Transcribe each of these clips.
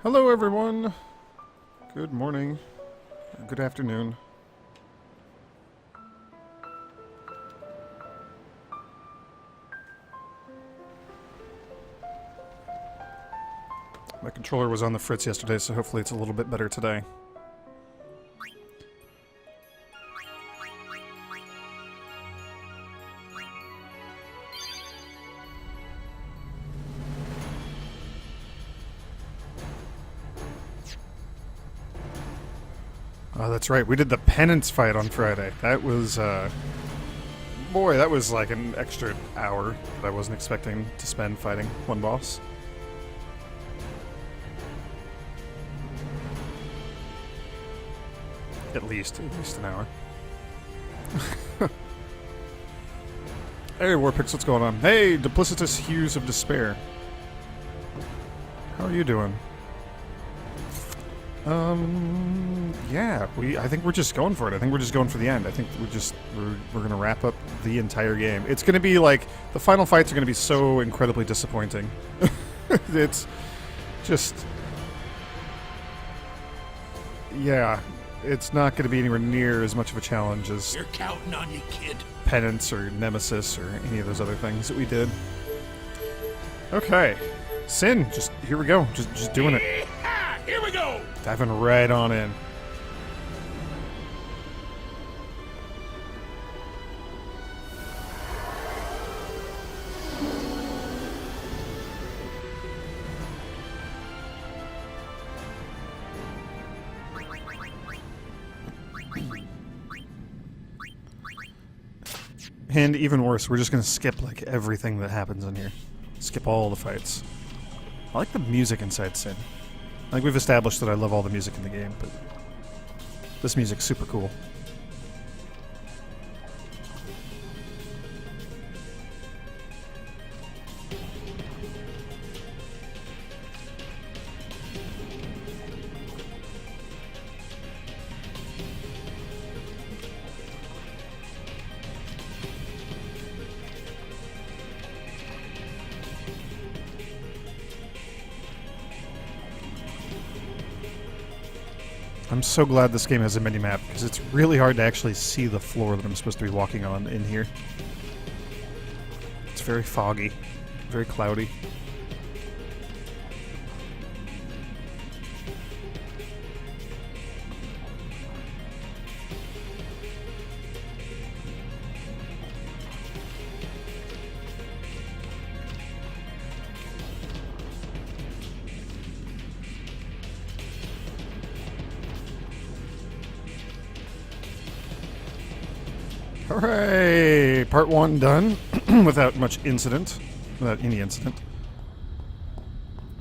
Hello, everyone. Good morning. Good afternoon. My controller was on the fritz yesterday, so hopefully it's a little bit better today. Oh, that's right. We did the penance fight on Friday. That was, boy, that was like an extra hour that I wasn't expecting to spend fighting one boss. At least an hour. Hey, Warpix, what's going on? Hey, Duplicitous Hues of Despair. How are you doing? Yeah, I think we're just going for it. I think we're just going for the end. I think we're gonna wrap up the entire game. It's gonna be like, the final fights are gonna be so incredibly disappointing. It's just, yeah, it's not gonna be anywhere near as much of a challenge as You're counting on you, kid. Penance or Nemesis or any of those other things that we did. Okay, Sin, just here we go, just doing it. Here we go. Diving right on in. And even worse, we're just gonna skip like everything that happens in here. Skip all the fights. I like the music inside Sin. Like, we've established that I love all the music in the game, but this music's super cool. I'm so glad this game has a mini-map, because it's really hard to actually see the floor that I'm supposed to be walking on in here. It's very foggy, very cloudy. Hooray! Part 1 done, without much incident. Without any incident.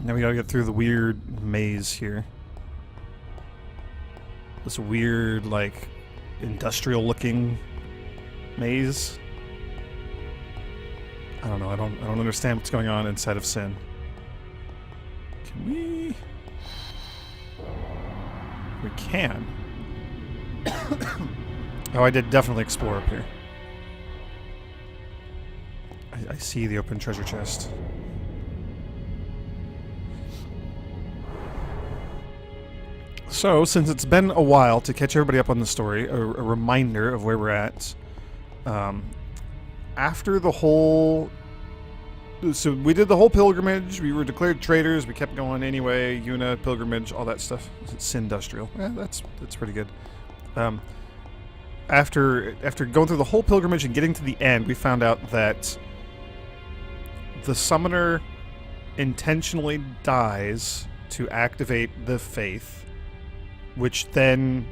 Now we gotta get through the weird maze here. This weird, like, industrial-looking maze. I don't know, I don't understand what's going on inside of Sin. Can we... We can. Oh, I did definitely explore up here. I see the open treasure chest. So, since it's been a while, to catch everybody up on the story, a reminder of where we're at. After the whole... So, we did the whole pilgrimage, we were declared traitors, we kept going anyway, Yuna, pilgrimage, all that stuff. Sin-dustrial. Yeah, that's pretty good. After going through the whole pilgrimage and getting to the end, we found out that the summoner intentionally dies to activate the faith, which then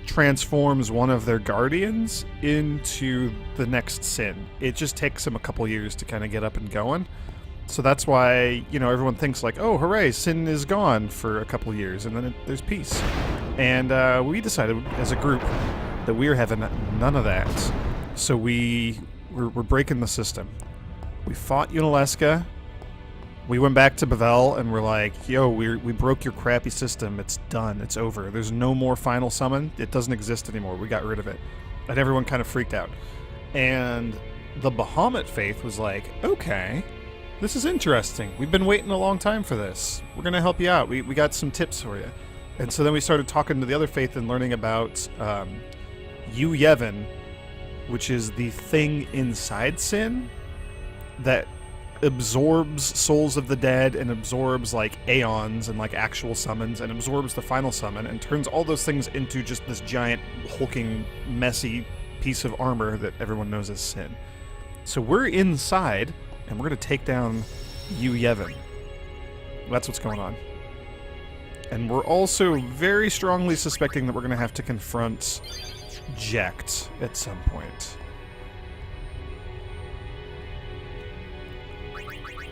transforms one of their guardians into the next Sin. It just takes him a couple years to kind of get up and going. So that's why, you know, everyone thinks like, oh, hooray, Sin is gone for a couple years, and then there's peace. And we decided as a group that we are having none of that. So we're breaking the system. We fought Unalesca. We went back to Bevelle and we're like, yo, we broke your crappy system. It's done. It's over. There's no more final summon. It doesn't exist anymore. We got rid of it. And everyone kind of freaked out. And the Bahamut faith was like, okay, This is interesting. We've been waiting a long time for this. We're going to help you out. We got some tips for you. And so then we started talking to the other faith and learning about Yu Yevon, which is the thing inside Sin that absorbs souls of the dead and absorbs like aeons and like actual summons and absorbs the final summon and turns all those things into just this giant hulking messy piece of armor that everyone knows as Sin. So we're inside and we're going to take down Yu Yevon. That's what's going on. And we're also very strongly suspecting that we're going to have to confront Jecht at some point.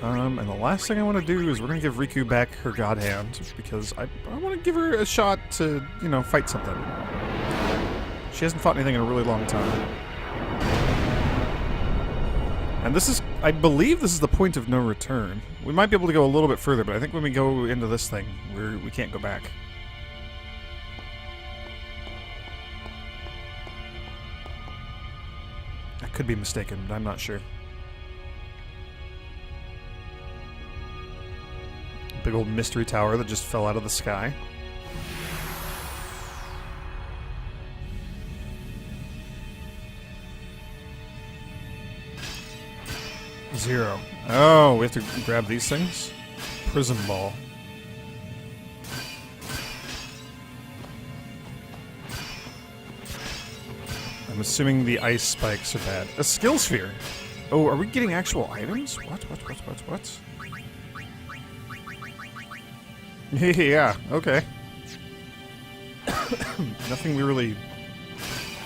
And the last thing I want to do is we're going to give Riku back her God Hand, because I want to give her a shot to, you know, fight something. She hasn't fought anything in a really long time. And this is, I believe this is the point of no return. We might be able to go a little bit further, but I think when we go into this thing, we can't go back. I could be mistaken, but I'm not sure. Big old mystery tower that just fell out of the sky. Zero. Oh, we have to grab these things? Prism ball. I'm assuming the ice spikes are bad. A skill sphere! Oh, are we getting actual items? What? Yeah, okay. Nothing we really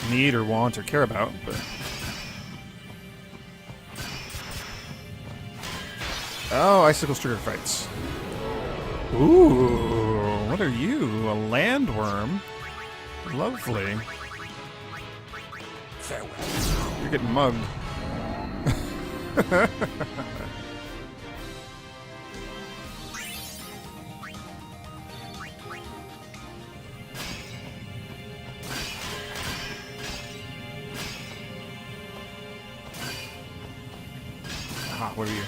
need or want or care about, but... Oh, Icicle Trigger fights. Ooh, what are you? A landworm? Lovely. Farewell. You're getting mugged. Aha, what are you?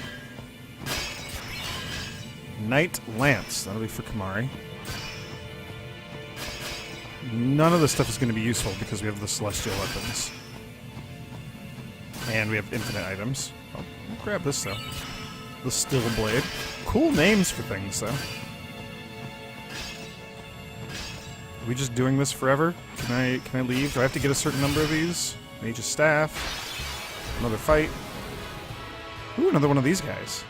Night Lance. That'll be for Kimahri. None of this stuff is going to be useful because we have the Celestial weapons. And we have infinite items. Oh, I'll grab this, though. The Still Blade. Cool names for things, though. Are we just doing this forever? Can I leave? Do I have to get a certain number of these? Mage's Staff. Another fight. Ooh, another one of these guys.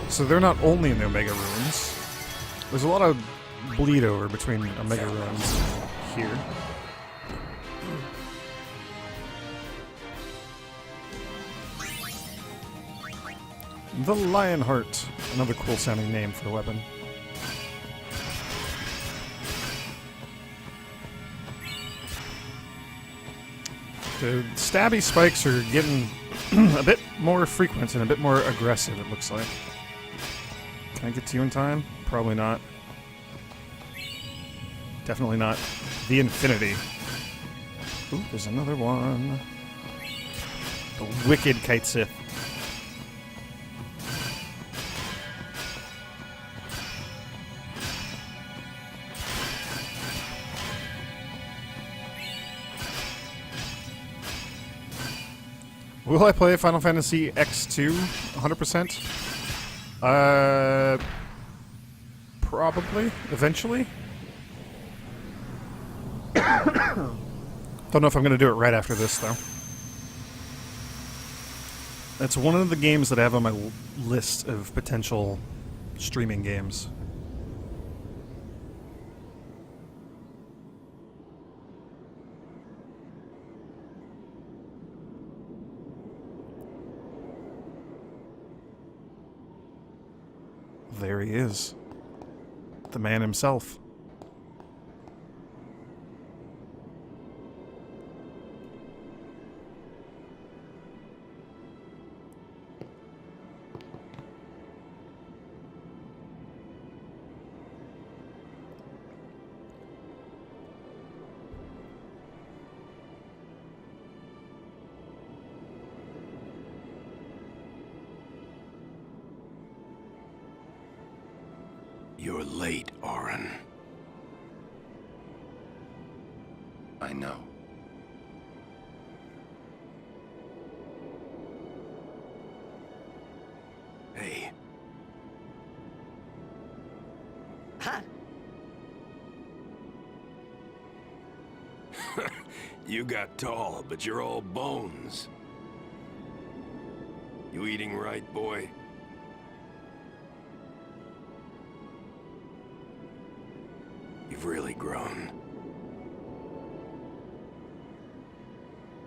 So they're not only in the Omega Ruins. There's a lot of bleed over between Omega Ruins here. The Lionheart. Another cool sounding name for a weapon. The stabby spikes are getting a bit more frequent and a bit more aggressive, it looks like. Can I get to you in time? Probably not. Definitely not. The Infinity. Ooh, there's another one. The Wicked Kite Sith. Will I play Final Fantasy X2 100%? Probably. Eventually. Don't know if I'm going to do it right after this, though. That's one of the games that I have on my list of potential streaming games. There he is. The man himself. You're late, Auron. I know. Hey, Huh? you got tall, but you're all bones. You eating right, boy? You've really grown.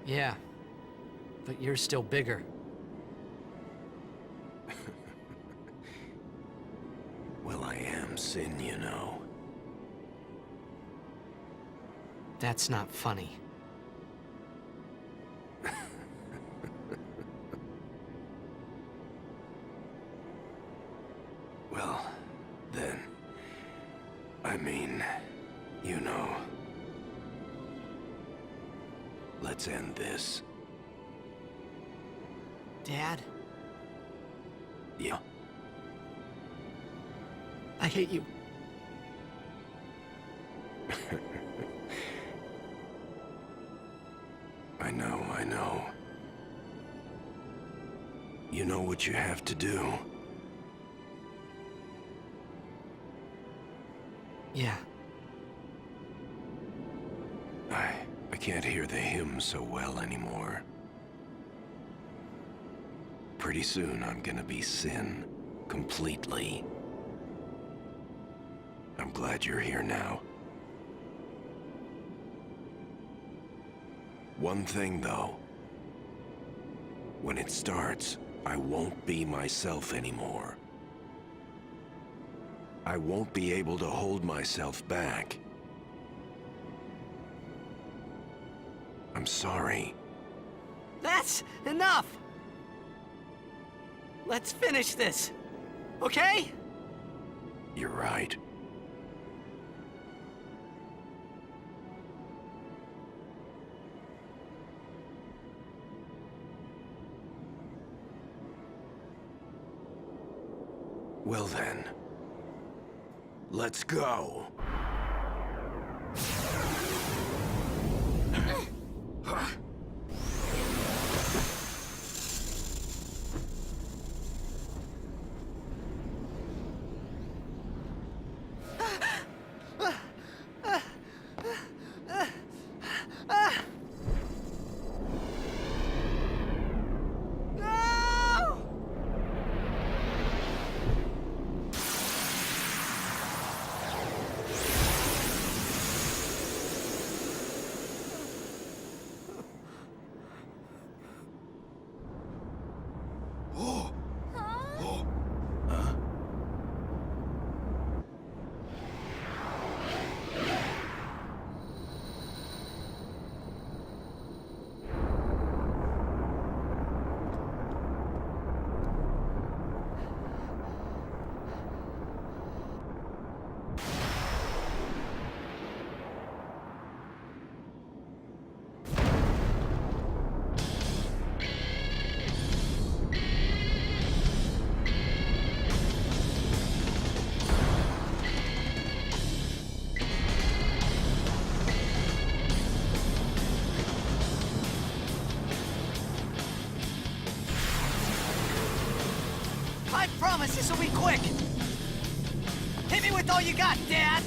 Yeah. But you're still bigger. Well, I am Sin, you know. That's not funny. Well, then, I mean, you know. Let's end this. Dad, Yeah. I hate you. I know. You know what you have to do. Yeah. I can't hear the hymn so well anymore. Pretty soon I'm gonna be Sin, completely. I'm glad you're here now. One thing though. When it starts, I won't be myself anymore. I won't be able to hold myself back. I'm sorry. That's enough! Let's finish this, okay? You're right. Well then, let's go. No! I promise this will be quick! Hit me with all you got, Dad!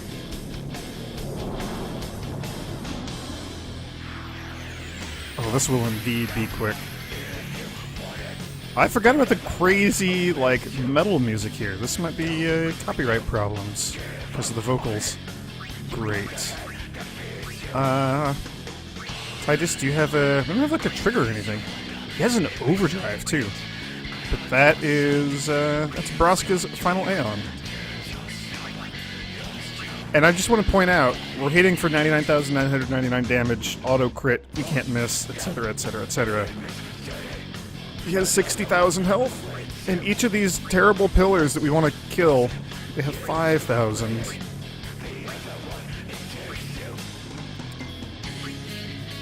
Oh, this will indeed be quick. I forgot about the crazy, like, metal music here. This might be copyright problems because of the vocals. Great. Titus, do you have a... I don't have, like, a trigger or anything. He has an overdrive, too. But that is, that's Braska's final Aeon. And I just want to point out, we're hitting for 99,999 damage, auto crit, we can't miss, etc., etc., etc. He has 60,000 health, and each of these terrible pillars that we want to kill, they have 5,000.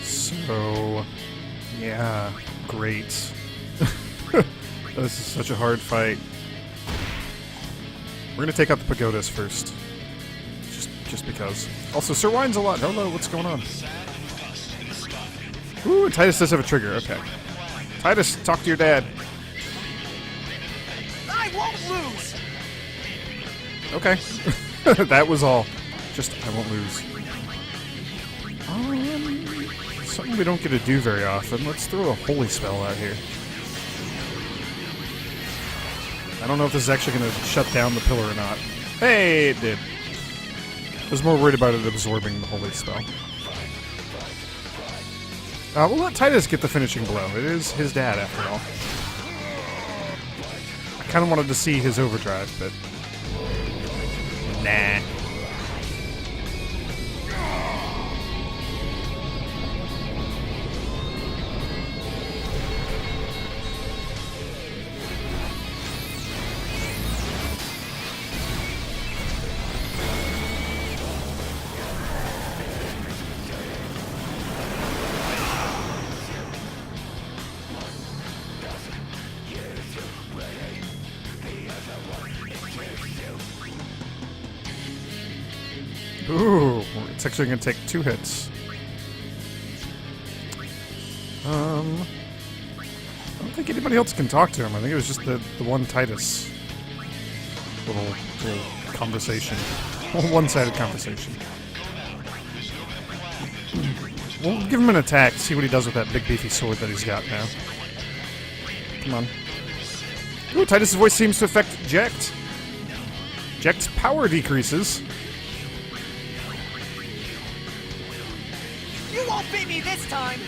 So, yeah, great. This is such a hard fight. We're gonna take out the pagodas first. Just because. Also, Sir Wine's a lot. Hello, what's going on? Ooh, Titus does have a trigger. Okay. Titus, talk to your dad. I won't lose! Okay. That was all. Just, I won't lose. Something we don't get to do very often. Let's throw a holy spell out here. I don't know if this is actually going to shut down the pillar or not. Hey, it did. I was more worried about it absorbing the holy spell. We'll let Titus get the finishing blow. It is his dad, after all. I kind of wanted to see his overdrive, but... Nah. Ooh, it's actually going to take 2 hits. I don't think anybody else can talk to him. I think it was just the one Titus little conversation. One-sided conversation. We'll give him an attack, see what he does with that big beefy sword that he's got now. Come on. Ooh, Titus' voice seems to affect Jecht. Jecht's power decreases. You won't beat me this time!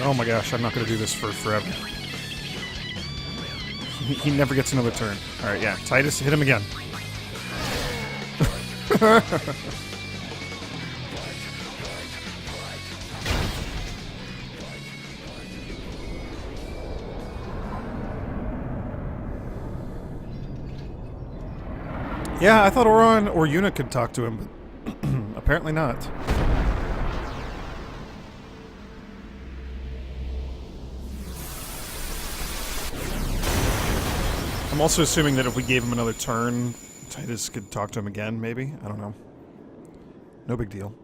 Oh my gosh, I'm not going to do this for forever. He never gets another turn. Alright, yeah. Titus, hit him again. Yeah, I thought Auron or Yuna could talk to him, but apparently not. I'm also assuming that if we gave him another turn, Titus could talk to him again, maybe? I don't know. No big deal.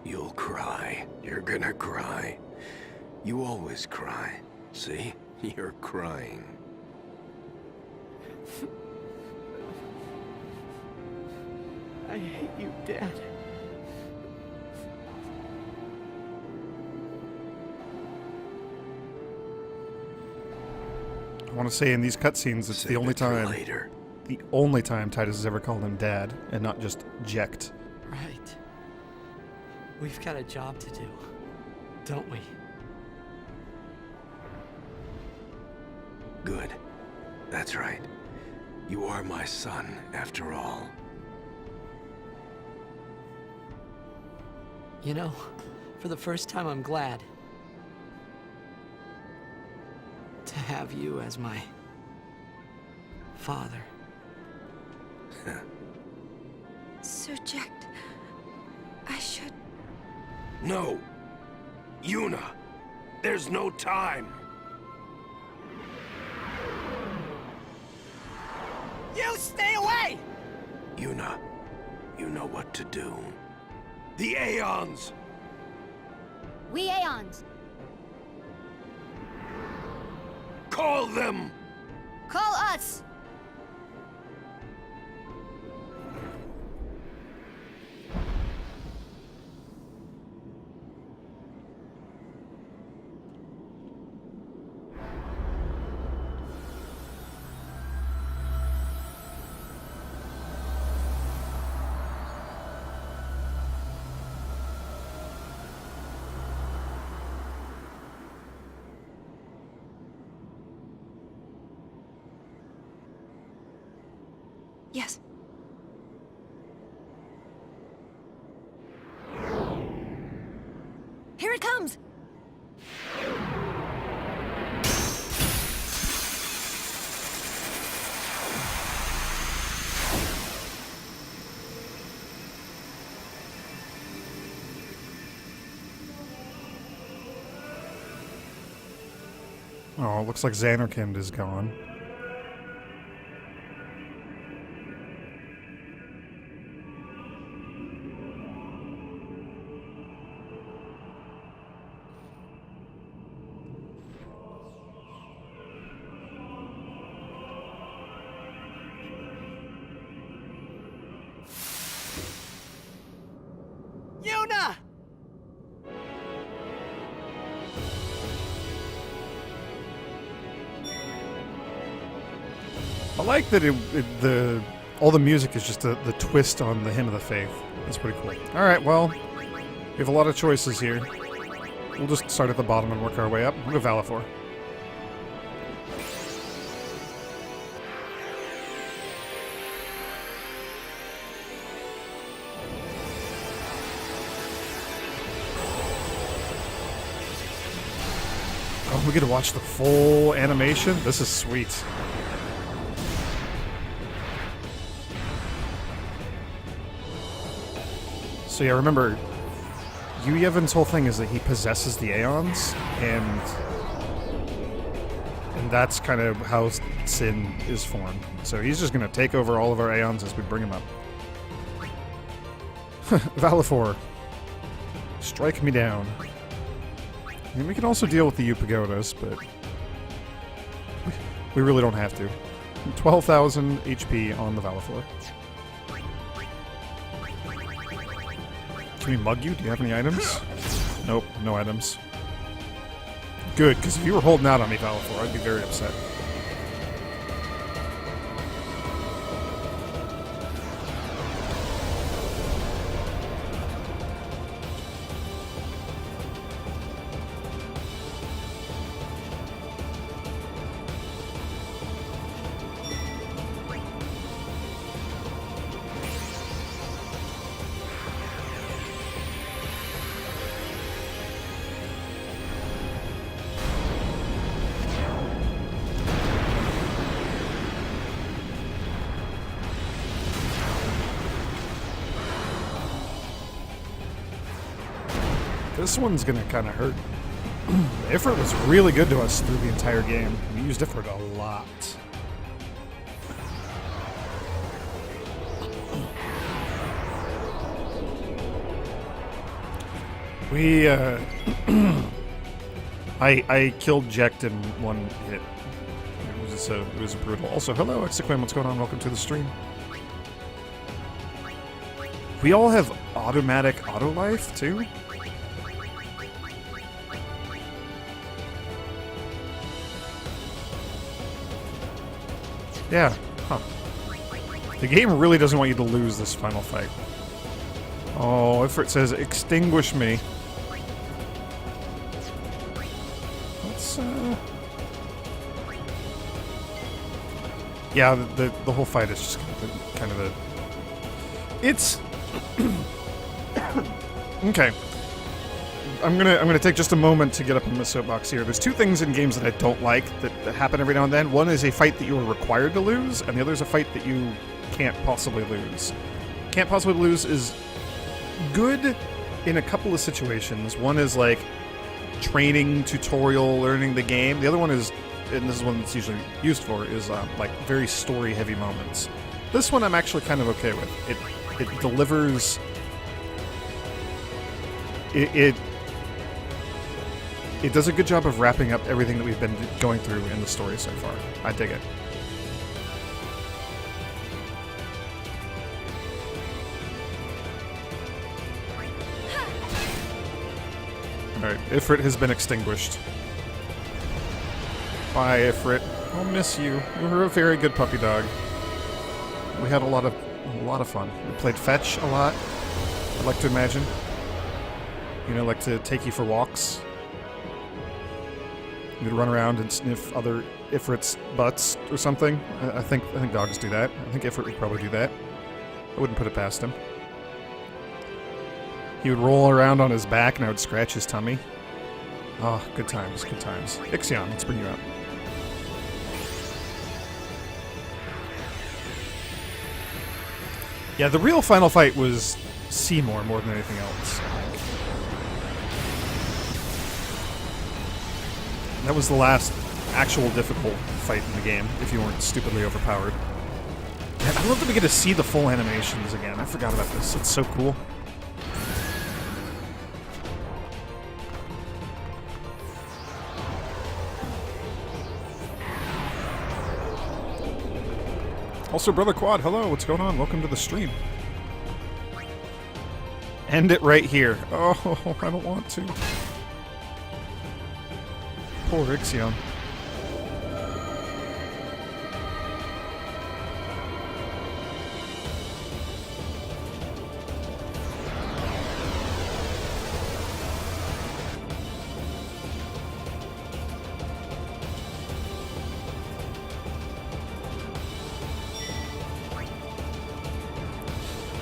You'll cry. You're gonna cry. You always cry. See? You're crying. I hate you, Dad. I want to say in these cutscenes, it's the only time... Later. The only time Titus has ever called him Dad, and not just Jecht. Right. We've got a job to do, don't we? Good. That's right. You are my son, after all. You know, for the first time I'm glad to have you as my father. Sir Jecht, I should... No! Yuna! There's no time! You stay away! Yuna, you know what to do. The Aeons! We Aeons, Call them! call us! Yes. Here it comes! Oh, it looks like Xanarkand is gone. Yuna! I like that all the music is just the twist on the Hymn of the Faith. That's pretty cool. Alright, well, we have a lot of choices here. We'll just start at the bottom and work our way up. We'll go Valifor. Oh, we get to watch the full animation? This is sweet. So yeah, remember, Yevon's whole thing is that he possesses the Aeons, and that's kind of how Sin is formed. So he's just going to take over all of our Aeons as we bring him up. Valifor, strike me down. And we can also deal with the U-Pagodas, but we really don't have to. 12,000 HP on the Valifor. Can we mug you? Do you have any items? Nope, no items. Good, because if you were holding out on me, Valifor, I'd be very upset. This one's gonna kind of hurt. Ifrit was really good to us through the entire game. We used Ifrit a lot. We, I killed Jecht in one hit. It was brutal. Also, hello, Exequim, what's going on? Welcome to the stream. We all have automatic auto life, too? Yeah, huh. The game really doesn't want you to lose this final fight. Oh, Ifrit says, extinguish me. Let's, yeah, the whole fight is just kind of a... It's... Okay. I'm gonna take just a moment to get up in the soapbox here. There's two things in games that I don't like that happen every now and then. One is a fight that you are required to lose, and the other is a fight that you can't possibly lose. Can't possibly lose is good in a couple of situations. One is like training, tutorial, learning the game. The other one is, and this is one that's usually used for, is like very story-heavy moments. This one I'm actually kind of okay with. It delivers... It does a good job of wrapping up everything that we've been going through in the story so far. I dig it. Alright, Ifrit has been extinguished. Bye, Ifrit. I'll miss you. You were a very good puppy dog. We had a lot of fun. We played fetch a lot, I'd like to imagine. You know, like to take you for walks. You'd run around and sniff other Ifrit's butts or something. I think dogs do that. I think Ifrit would probably do that. I wouldn't put it past him. He would roll around on his back and I would scratch his tummy. Oh, good times, good times. Ixion, let's bring you up. Yeah, the real final fight was Seymour more than anything else, I think. That was the last actual difficult fight in the game, if you weren't stupidly overpowered. And I love that we get to see the full animations again. I forgot about this. It's so cool. Also, Brother Quad, hello, what's going on? Welcome to the stream. End it right here. Oh, I don't want to. Poor Ixion.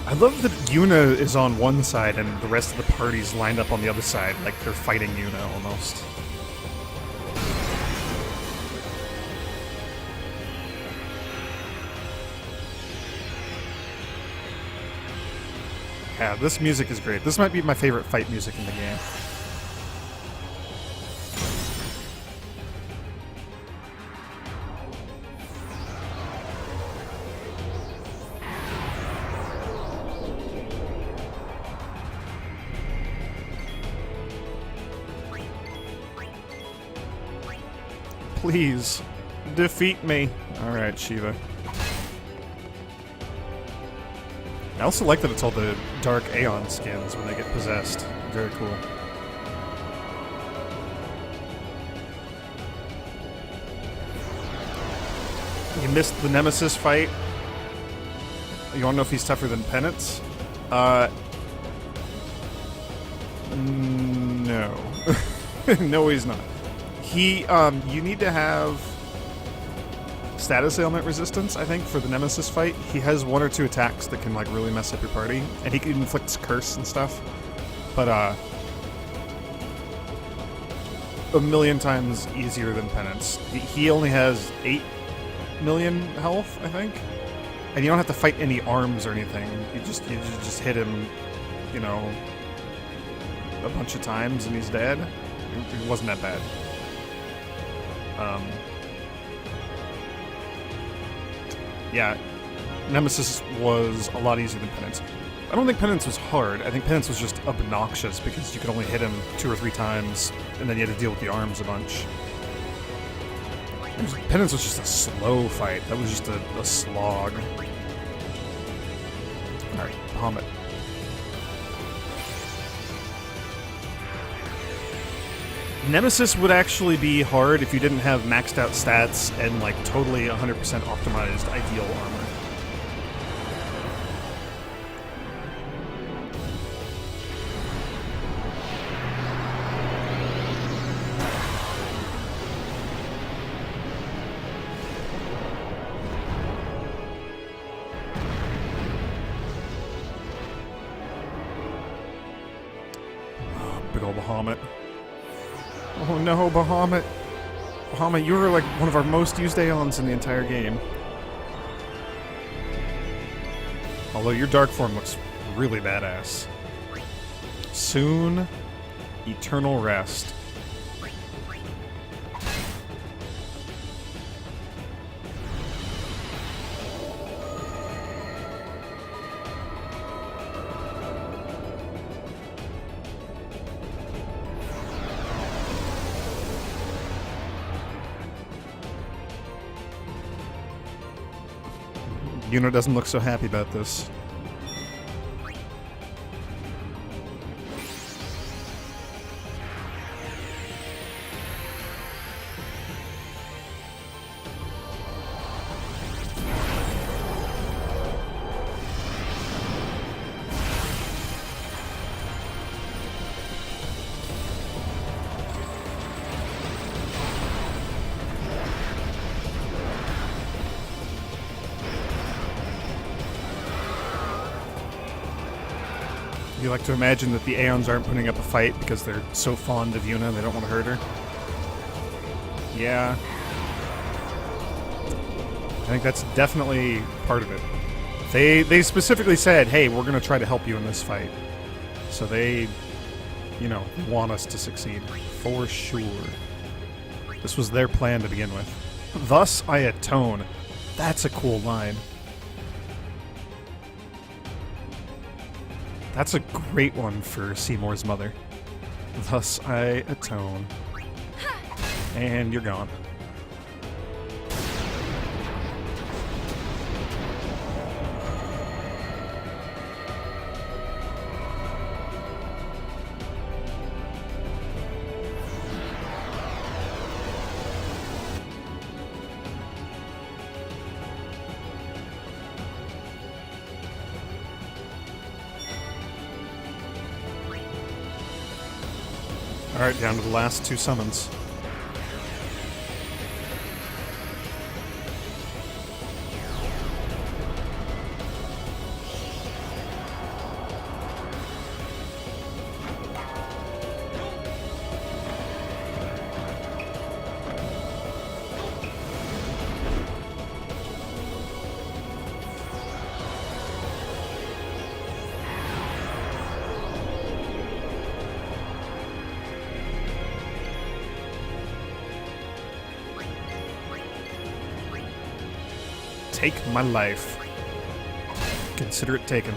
I love that Yuna is on one side and the rest of the party's lined up on the other side, like they're fighting Yuna almost. Yeah, this music is great. This might be my favorite fight music in the game. Please, defeat me. Alright, Shiva. I also like that it's all the Dark Aeon skins when they get possessed. Very cool. You missed the Nemesis fight. You wanna know if he's tougher than Penance? No. No, he's not. You need to have status ailment resistance, I think, for the Nemesis fight. He has one or two attacks that can, like, really mess up your party, and he can inflict curse and stuff. But, a million times easier than Penance. He only has 8 million health, I think. And you don't have to fight any arms or anything. You just hit him, you know, a bunch of times and he's dead. It wasn't that bad. Yeah, Nemesis was a lot easier than Penance. I don't think Penance was hard. I think Penance was just obnoxious because you could only hit him 2 or 3 times, and then you had to deal with the arms a bunch. Penance was just a slow fight. That was just a slog. Alright, Bahamut. Nemesis would actually be hard if you didn't have maxed out stats and, like, totally 100% optimized ideal armor. Oh, big ol' Bahamut. Oh no, Bahamut. Bahamut, you were like one of our most used Aeons in the entire game. Although your dark form looks really badass. Soon, eternal rest. Yuna doesn't look so happy about this. You like to imagine that the Aeons aren't putting up a fight because they're so fond of Yuna and they don't want to hurt her? Yeah. I think that's definitely part of it. They specifically said, hey, we're going to try to help you in this fight. So they, you know, want us to succeed. For sure. This was their plan to begin with. Thus I atone. That's a cool line. That's a great one for Seymour's mother. Thus I atone. And you're gone. Alright, down to the last two summons. Take my life. Consider it taken.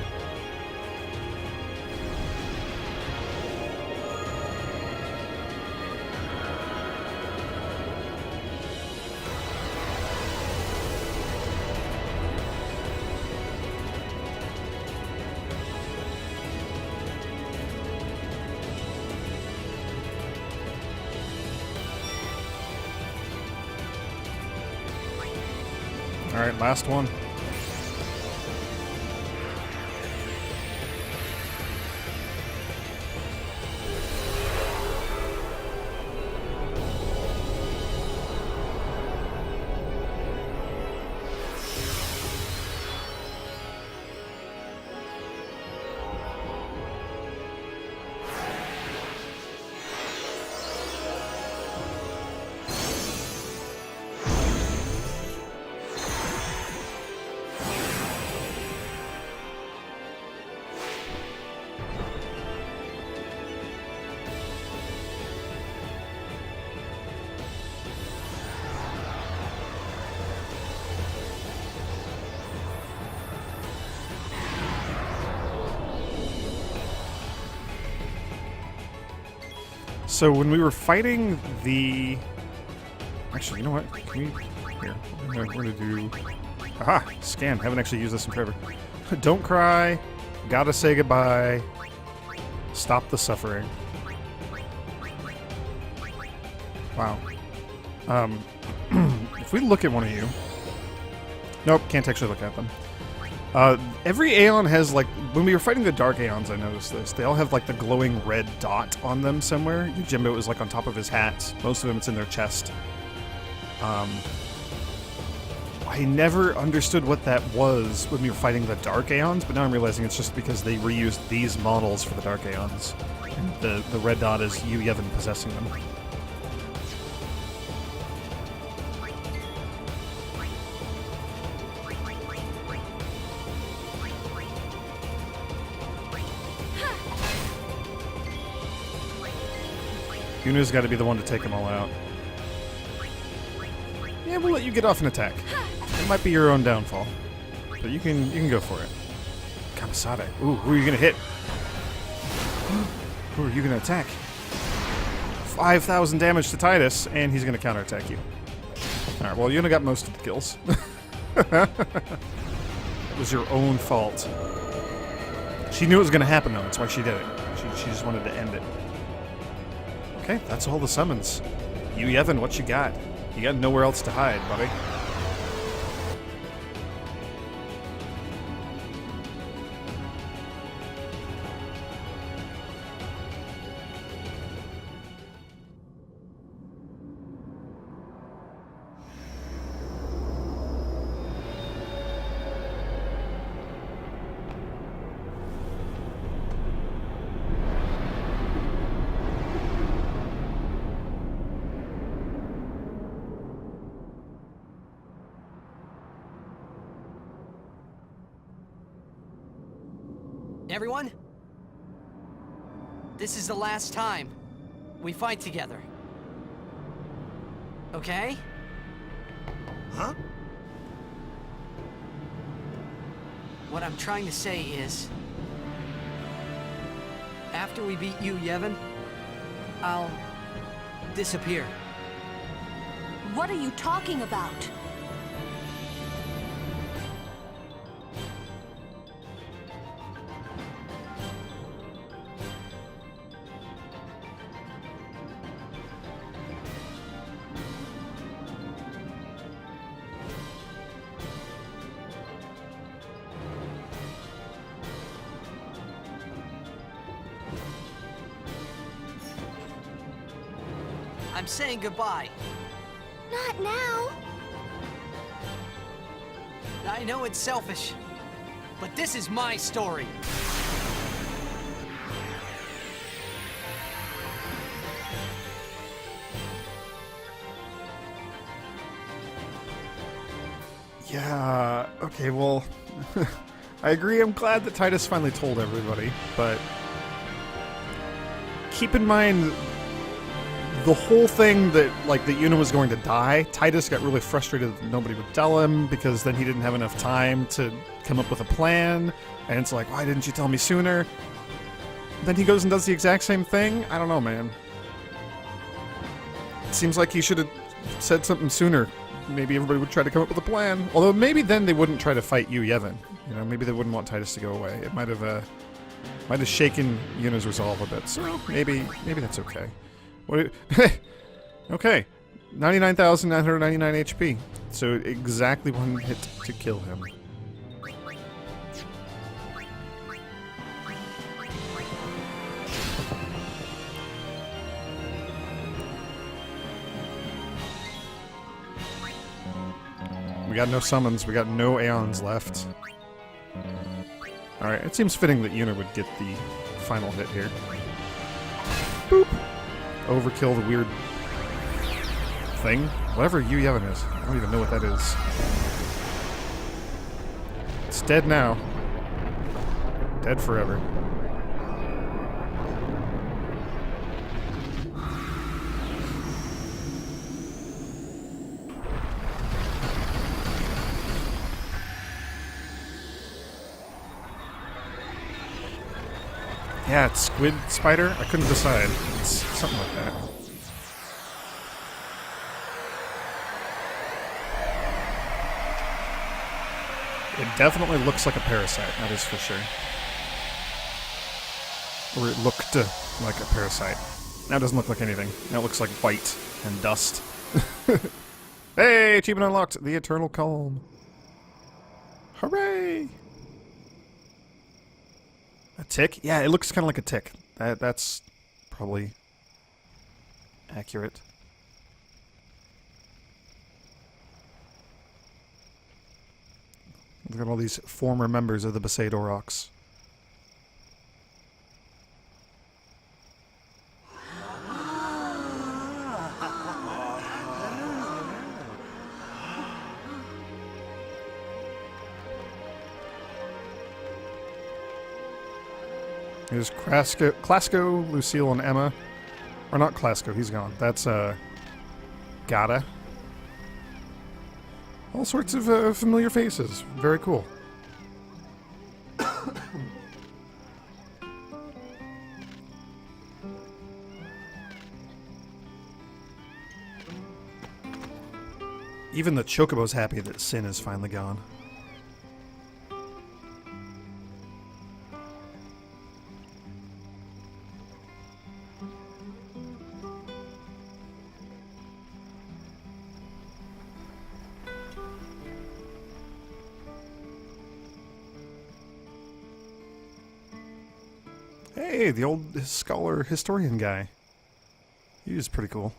Alright, last one. So when we were fighting the... Actually, you know what? Can we... Here. We're gonna do... Aha! Scan. Haven't actually used this in forever. Don't cry. Gotta say goodbye. Stop the suffering. Wow. If we look at one of you... Nope, can't actually look at them. Every Aeon has, like, when we were fighting the Dark Aeons, I noticed this. They all have, like, the glowing red dot on them somewhere. Jimbo was, like, on top of his hat. Most of them, it's in their chest. I never understood what that was when we were fighting the Dark Aeons, but now I'm realizing it's just because they reused these models for the Dark Aeons. And the red dot is Yu Yevon possessing them. Yuna's got to be the one to take them all out. Yeah, we'll let you get off an attack. It might be your own downfall, but you can go for it. Kamisade. Ooh, who are you gonna hit? Who are you gonna attack? 5,000 damage to Tidus, and he's gonna counterattack you. All right. Well, Yuna got most of the kills. It was your own fault. She knew it was gonna happen though. That's why she did it. She just wanted to end it. Okay, that's all the summons. Yu Yevon, what you got? You got nowhere else to hide, buddy. Everyone? This is the last time we fight together. Okay? Huh? What I'm trying to say is, after we beat you, Yevon, I'll disappear. What are you talking about? I'm saying goodbye. Not now. I know it's selfish, but this is my story. Yeah, okay, well, I agree. I'm glad that Titus finally told everybody, but keep in mind the whole thing that, like, that Yuna was going to die. Titus got really frustrated that nobody would tell him because then he didn't have enough time to come up with a plan, and it's like, why didn't you tell me sooner? Then he goes and does the exact same thing? I don't know, man. It seems like he should have said something sooner. Maybe everybody would try to come up with a plan. Although maybe then they wouldn't try to fight you, Yevon. You know, maybe they wouldn't want Titus to go away. It might have shaken Yuna's resolve a bit. So maybe that's okay. What? Okay, 99,999 HP. So exactly one hit to kill him. We got no summons, we got no Aeons left. Alright, it seems fitting that Yuna would get the final hit here. Boop! Overkill the weird thing. Whatever Yu Yevon is. I don't even know what that is. It's dead now. Dead forever. Yeah, it's squid spider? I couldn't decide. It's something like that. It definitely looks like a parasite, that is for sure. Or it looked like a parasite. Now it doesn't look like anything. Now it looks like white and dust. Hey, achievement unlocked! The Eternal Calm. Hooray! A tick? Yeah, it looks kind of like a tick. That's probably accurate. Look at all these former members of the Besaid Aurochs. There's Clasco, Lucille, and Emma. Or not Clasco, he's gone. That's, Gata. All sorts of familiar faces. Very cool. Even the Chocobo's happy that Sin is finally gone. Hey, the old scholar historian guy. He was pretty cool.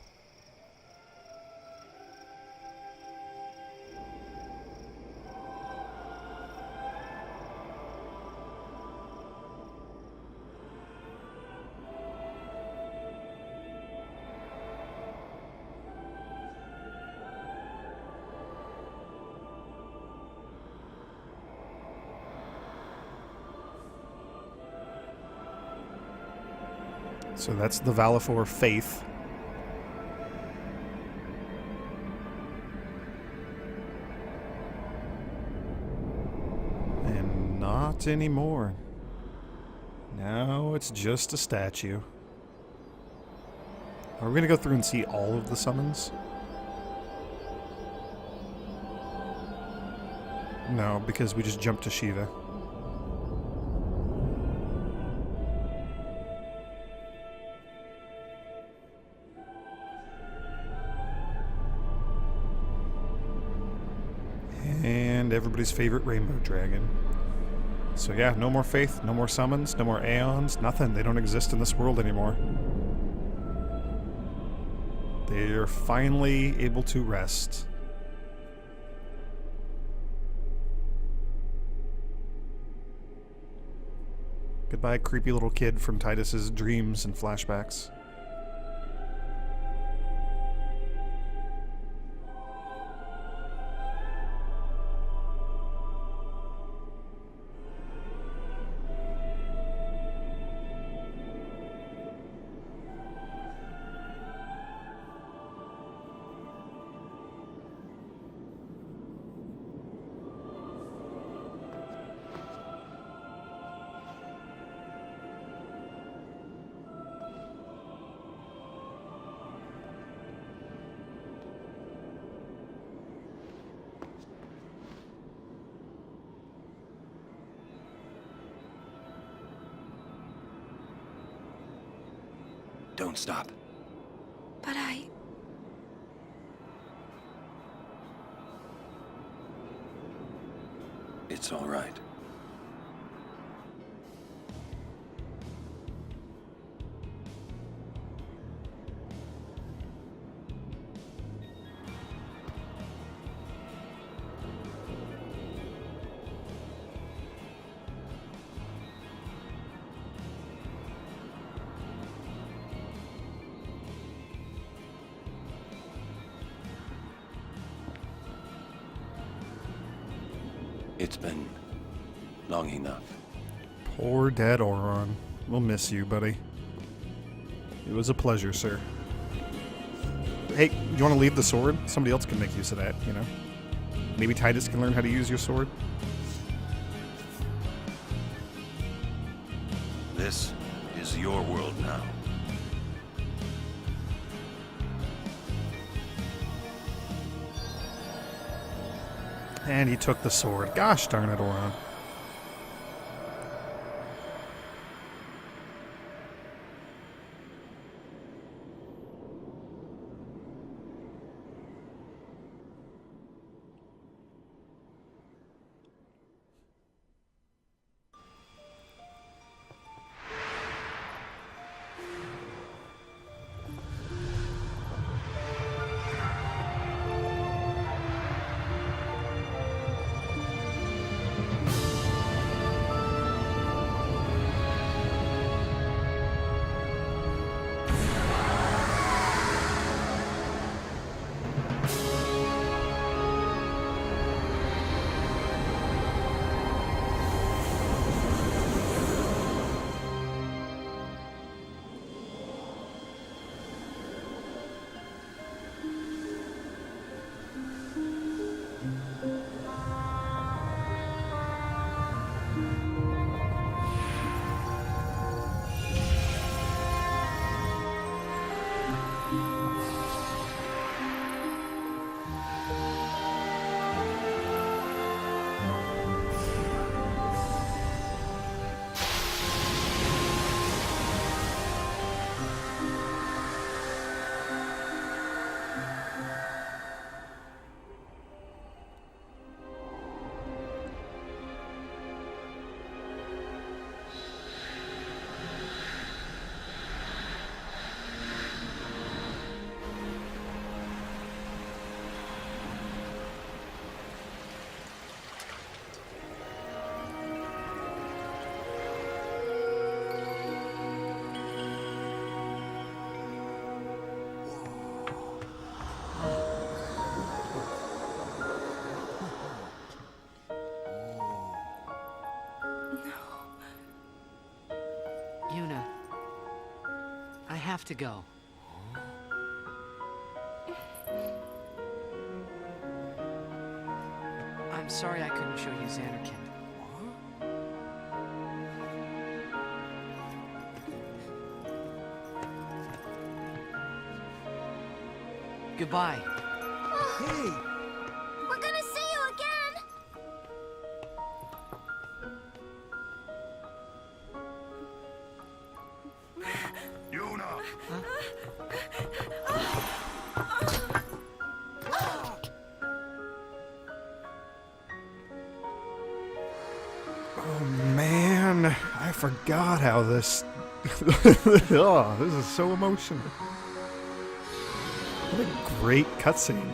So that's the Valifor faith. And not anymore. Now it's just a statue. Are we going to go through and see all of the summons? No, because we just jumped to Shiva. And everybody's favorite rainbow dragon. So yeah, no more faith, no more summons, no more aeons, nothing. They don't exist in this world anymore. They are finally able to rest. Goodbye, creepy little kid from Titus's dreams and flashbacks. Don't stop. But It's all right. It's been long enough. Poor dead Auron. We'll miss you, buddy. It was a pleasure, sir. Hey, you want to leave the sword? Somebody else can make use of that, you know? Maybe Titus can learn how to use your sword? This is your world now. And he took the sword. Gosh darn it, Auron. have to go. I'm sorry I couldn't show you Xanarkand. Goodbye. Hey! We're gonna see you again! Yuna! Oh man, I forgot how this. Oh, this is so emotional. What a great cutscene.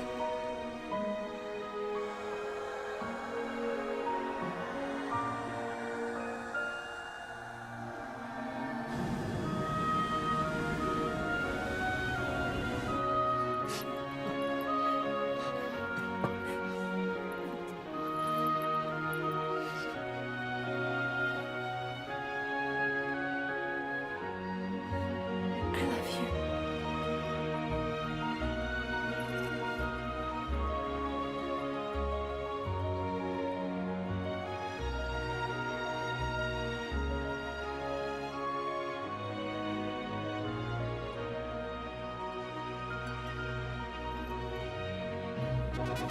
I love you.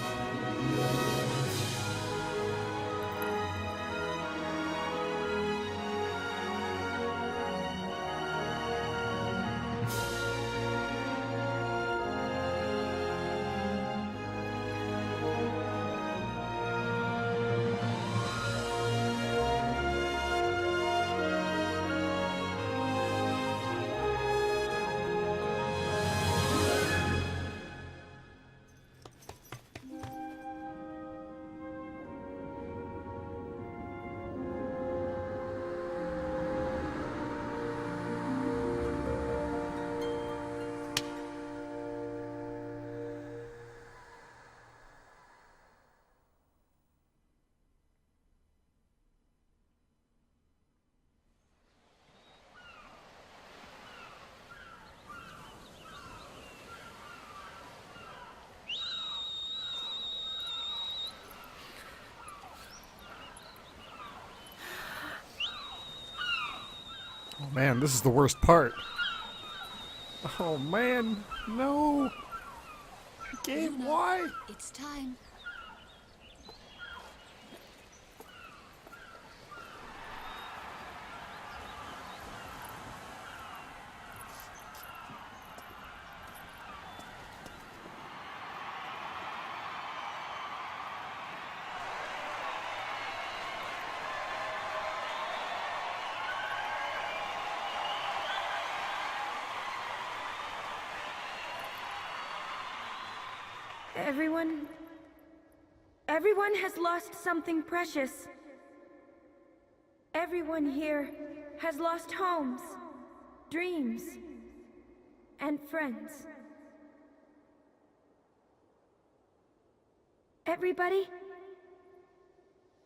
Oh man, this is the worst part. Oh man, no. Game, why? It's time. Everyone has lost something precious. Everyone here has lost homes, dreams, and friends. Everybody?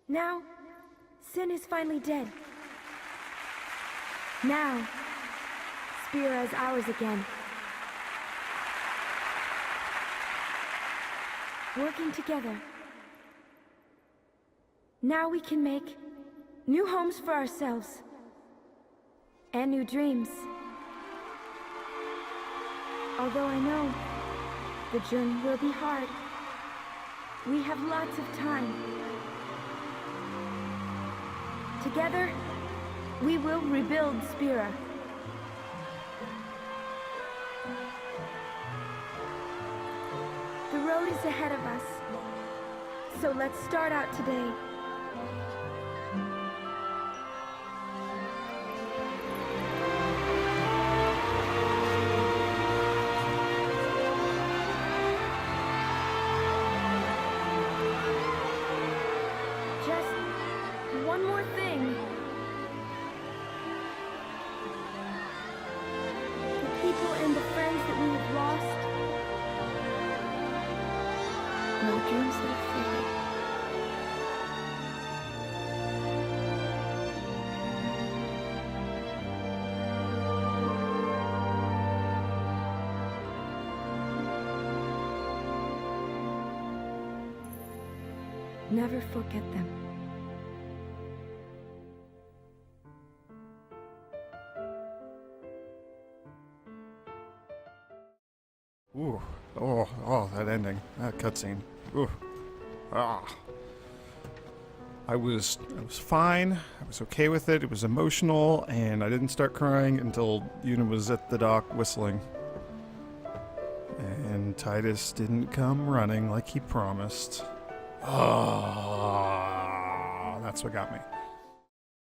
Now, Sin is finally dead. Now, Spira is ours again. Working together. Now we can make new homes for ourselves. And new dreams. Although I know the journey will be hard, we have lots of time. Together, we will rebuild Spira. The road is ahead of us, so let's start out today. Just one more thing. The people and the friends that we have lost. No dreams that fade. Never forget them. Ooh. Oh, that ending. That cutscene. Ooh. Ah. I was fine. I was okay with it. It was emotional, and I didn't start crying until Yuna was at the dock whistling. And Titus didn't come running like he promised. Oh, that's what got me.